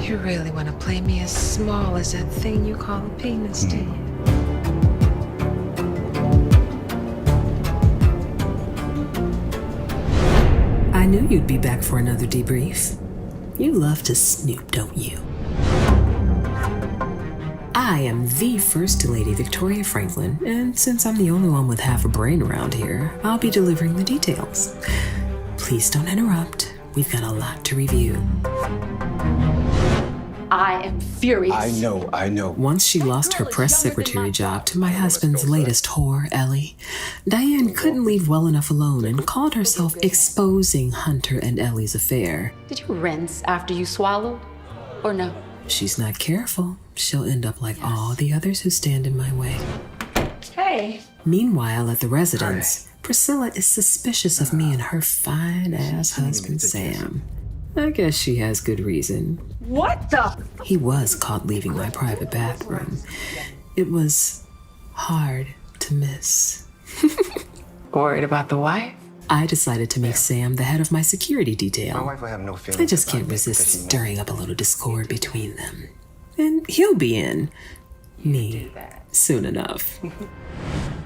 You really want to play me as small as that thing you call a penis, do you? I knew you'd be back for another debrief. You love to snoop, don't you? I am the First Lady Victoria Franklin, and since I'm the only one with half a brain around here, I'll be delivering the details. Please don't interrupt. We've got a lot to review. I am furious. I know. Once she lost her press secretary job to my husband's latest whore, Ellie, Diane couldn't leave well enough alone and called herself exposing Hunter and Ellie's affair. Did you rinse after you swallowed? Or no? She's not careful, she'll end up like all the others who stand in my way. Hey. Meanwhile, at the residence, Priscilla is suspicious of me and her fine-ass husband, Sam. I guess she has good reason. What the? He was caught leaving my private bathroom. It was hard to miss. Worried about the wife? I decided to make Sam the head of my security detail. My wife will have no feelings. I just can't resist stirring up a little discord between them. And he'll be in me soon enough.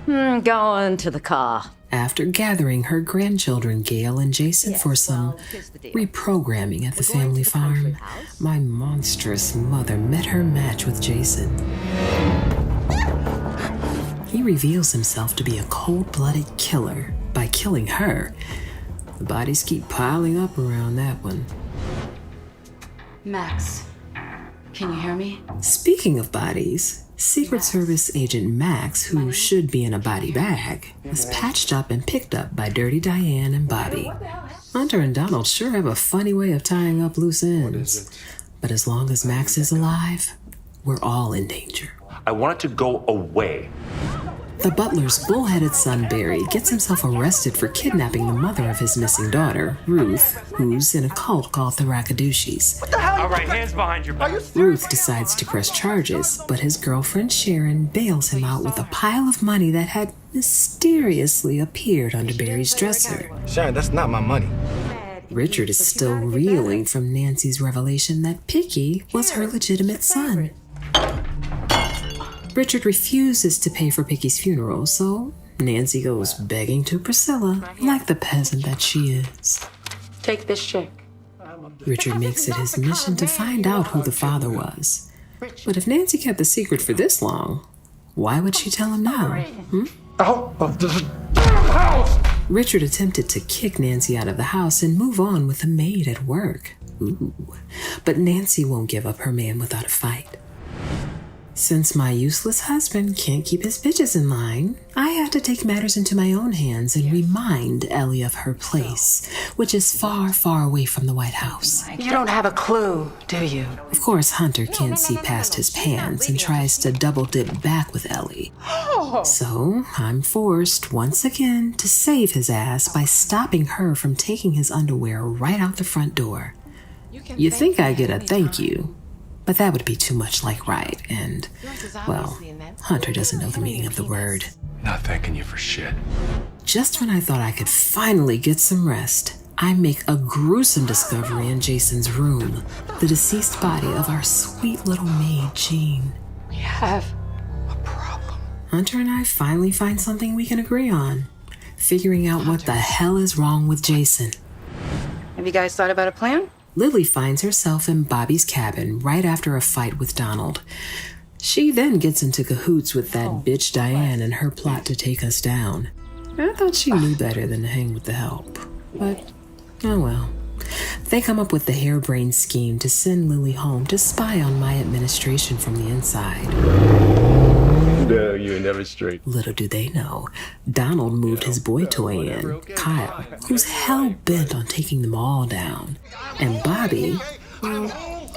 Go on to the car. After gathering her grandchildren, Gail and Jason, for some reprogramming at the family farm, my monstrous mother met her match with Jason. He reveals himself to be a cold-blooded killer by killing her. The bodies keep piling up around that one. Max, can you hear me? Speaking of bodies, Secret Service agent Max, who should be in a body bag, was patched up and picked up by Dirty Diane and Bobby. Hunter and Donald sure have a funny way of tying up loose ends. But as long as Max is alive, we're all in danger. I want it to go away. The butler's bullheaded son, Barry, gets himself arrested for kidnapping the mother of his missing daughter, Ruth, who's in a cult called the Rakadushis. All right, hands behind your back. Ruth decides to press charges, but his girlfriend Sharon bails him out with a pile of money that had mysteriously appeared under Barry's dresser. Sharon, that's not my money. Richard is still reeling from Nancy's revelation that Picky was her legitimate son. Richard refuses to pay for Picky's funeral, so Nancy goes begging to Priscilla, like the peasant that she is. Take this check. Richard makes it his mission to find out who the father was. But if Nancy kept the secret for this long, why would she tell him now? Out of the house! Richard attempted to kick Nancy out of the house and move on with the maid at work. Ooh. But Nancy won't give up her man without a fight. Since my useless husband can't keep his bitches in line, I have to take matters into my own hands and remind Ellie of her place, which is far, far away from the White House. You don't have a clue, do you? Of course, Hunter can't see past his pants and tries to double dip back with Ellie. So I'm forced once again to save his ass by stopping her from taking his underwear right out the front door. You think I get a thank you, but that would be too much like right, and, well, Hunter doesn't know the meaning of the word. Not thanking you for shit. Just when I thought I could finally get some rest, I make a gruesome discovery in Jason's room, the deceased body of our sweet little maid, Jean. We have a problem. Hunter and I finally find something we can agree on, figuring out what the hell is wrong with Jason. Have you guys thought about a plan? Lily finds herself in Bobby's cabin right after a fight with Donald. She then gets into cahoots with that bitch Diane and her plot to take us down. I thought she knew better than to hang with the help. But, oh well. They come up with the harebrained scheme to send Lily home to spy on my administration from the inside. No, you were never straight. Little do they know, Donald moved his boy toy in, Kyle, who's hell-bent on taking them all down. And Bobby, well,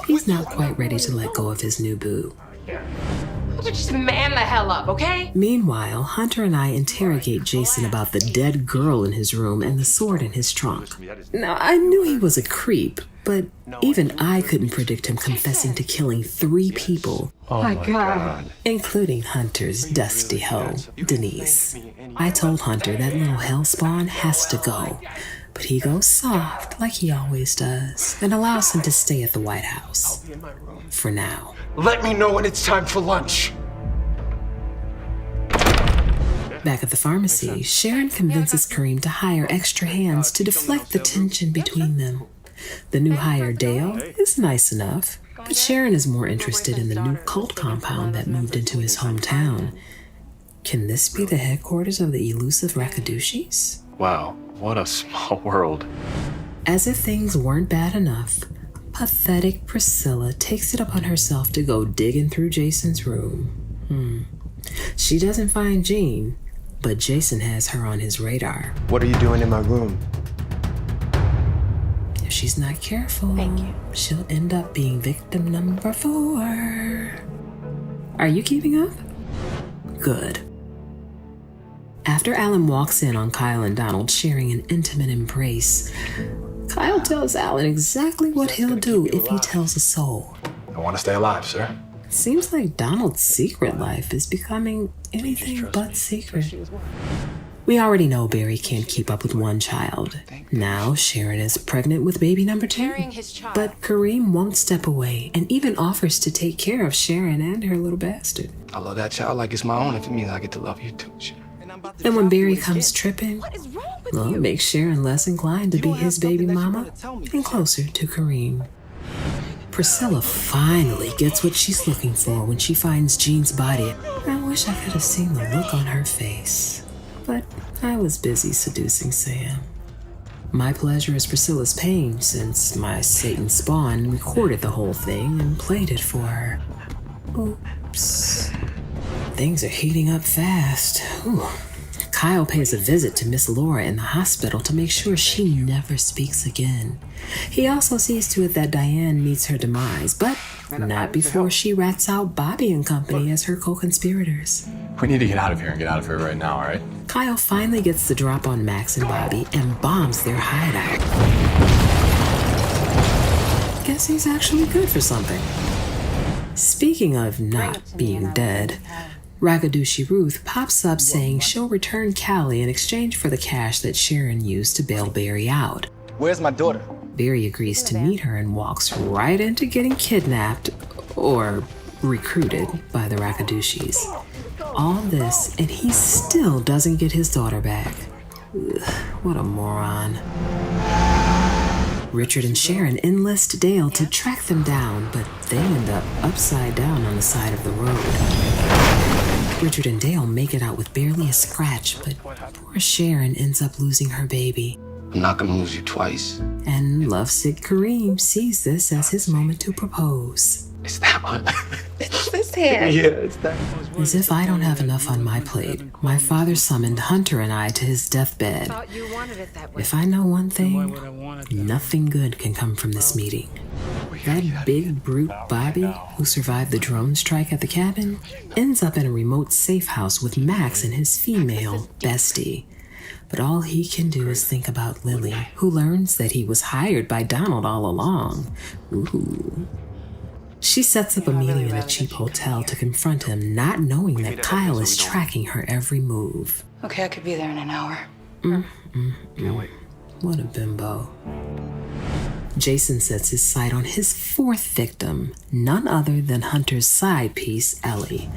he's not quite ready to let go of his new boo. Just man the hell up, okay? Meanwhile, Hunter and I interrogate Jason about the dead girl in his room and the sword in his trunk. Now, I knew he was a creep, but even I couldn't predict him confessing to killing 3 people. Oh my God. Including Hunter's dusty hoe, Denise. I told Hunter that little hellspawn has to go, But he goes soft, like he always does, and allows him to stay at the White House. For now. Let me know when it's time for lunch. Back at the pharmacy, Sharon convinces Kareem to hire extra hands to deflect the tension between them. The new hire, Dale, is nice enough, but Sharon is more interested in the new cult compound that moved into his hometown. Can this be the headquarters of the elusive Rakadushis? Wow, what a small world. As if things weren't bad enough, pathetic Priscilla takes it upon herself to go digging through Jason's room. She doesn't find Jean, but Jason has her on his radar. What are you doing in my room? If she's not careful, she'll end up being victim number 4. Are you keeping up? Good. After Alan walks in on Kyle and Donald sharing an intimate embrace, Kyle tells Alan exactly what he'll do if he tells a soul. I want to stay alive, sir. Seems like Donald's secret life is becoming anything but secret. We already know Barry can't keep up with one child. Now Sharon is pregnant with baby number 2. But Kareem won't step away and even offers to take care of Sharon and her little bastard. I love that child like it's my own. If it means I get to love you too, Sharon. And when Barry comes tripping, well, it makes Sharon less inclined to be his baby mama and closer to Kareem. Priscilla finally gets what she's looking for when she finds Jean's body. I wish I could have seen the look on her face, but I was busy seducing Sam. My pleasure is Priscilla's pain, since my Satan spawn recorded the whole thing and played it for her. Oops. Things are heating up fast. Ooh. Kyle pays a visit to Miss Laura in the hospital to make sure she never speaks again. He also sees to it that Diane meets her demise, but not before she rats out Bobby and company as her co-conspirators. We need to get out of here and get out of here right now, all right? Kyle finally gets the drop on Max and Bobby and bombs their hideout. Guess he's actually good for something. Speaking of not being dead, Rakadushi Ruth pops up saying she'll return Callie in exchange for the cash that Sharon used to bail Barry out. Where's my daughter? Barry agrees to meet her and walks right into getting kidnapped or recruited by the Rakadushis. All this, and he still doesn't get his daughter back. Ugh, what a moron. Richard and Sharon enlist Dale to track them down, but they end up upside down on the side of the road. Richard and Dale make it out with barely a scratch, but poor Sharon ends up losing her baby. I'm not gonna lose you twice. And lovesick Kareem sees this as his moment to propose. Is that one? It's this hand. Yeah, it's that. As if I don't have enough on my plate, my father summoned Hunter and I to his deathbed. Thought you wanted it that way. If I know one thing, nothing good can come from this meeting. That big brute Bobby, who survived the drone strike at the cabin, ends up in a remote safe house with Max and his female bestie. But all he can do is think about Lily, who learns that he was hired by Donald all along. Ooh. She sets up a meeting in a cheap hotel to confront him, not knowing that Kyle is tracking her every move. Okay, I could be there in an hour. What a bimbo. Jason sets his sight on his 4th victim, none other than Hunter's side piece, Ellie.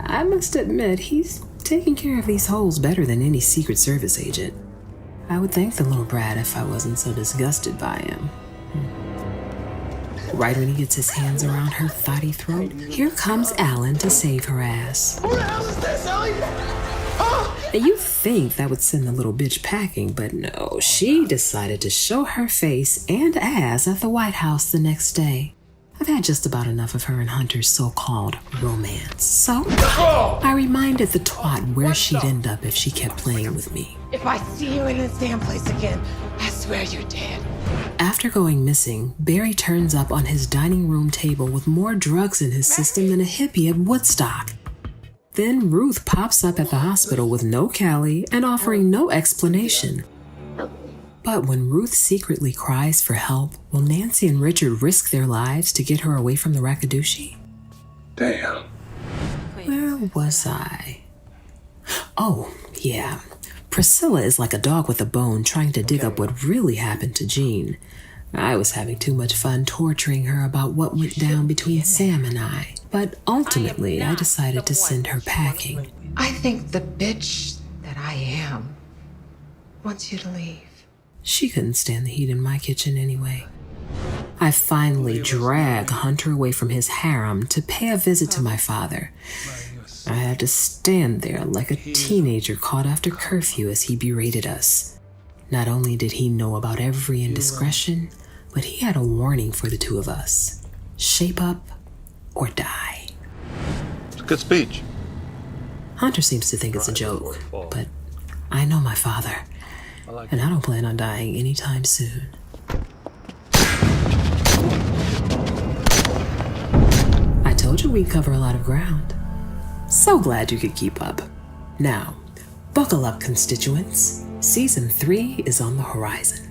I must admit, he's taking care of these holes better than any Secret Service agent. I would thank the little brat if I wasn't so disgusted by him. Right when he gets his hands around her thotty throat, here comes Alan to save her ass. Who the hell is this, Ellie? You think that would send the little bitch packing, but no, she decided to show her face and ass at the White House the next day. I've had just about enough of her and Hunter's so-called romance, so I reminded the twat where she'd end up if she kept playing with me. If I see you in this damn place again, I swear you're dead. After going missing, Barry turns up on his dining room table with more drugs in his system than a hippie at Woodstock. Then Ruth pops up at the hospital with no Callie and offering no explanation. But when Ruth secretly cries for help, will Nancy and Richard risk their lives to get her away from the Rakadushi? Damn. Where was I? Oh, yeah. Priscilla is like a dog with a bone trying to dig up what really happened to Jean. I was having too much fun torturing her about what went down between Sam and I. But ultimately, I decided to send her packing. I think the bitch that I am wants you to leave. She couldn't stand the heat in my kitchen anyway. I finally drag Hunter away from his harem to pay a visit to my father. I had to stand there like a teenager caught after curfew as he berated us. Not only did he know about every indiscretion, but he had a warning for the two of us. Shape up or die. It's a good speech. Hunter seems to think it's a joke, but I know my father, and I don't plan on dying anytime soon. I told you we'd cover a lot of ground. So glad you could keep up. Now, buckle up, constituents. Season 3 is on the horizon.